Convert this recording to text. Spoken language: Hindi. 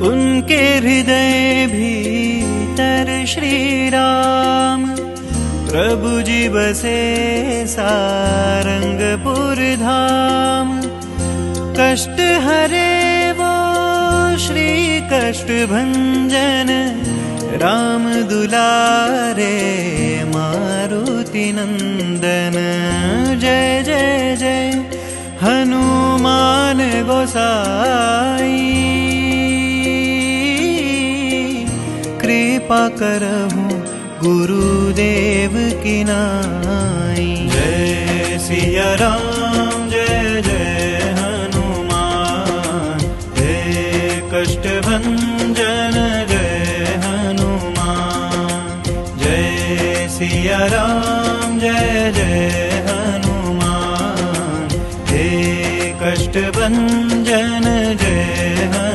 उनके हृदय भीतर श्री राम प्रभु जी बसे सारंगपुर धाम। कष्ट हरे वो श्री कष्ट भंजन राम दुलारे मारुति नंदन। जय जय जय हनुमान गोसाई कृपा करहु गुरुदेव की नाई। जय सिया राम जय जय हनुमान जय कष्ट भंजन जय हनुमान। जय सिया राम जय जय हनुमान जय कष्ट भंजन जय हनुमान।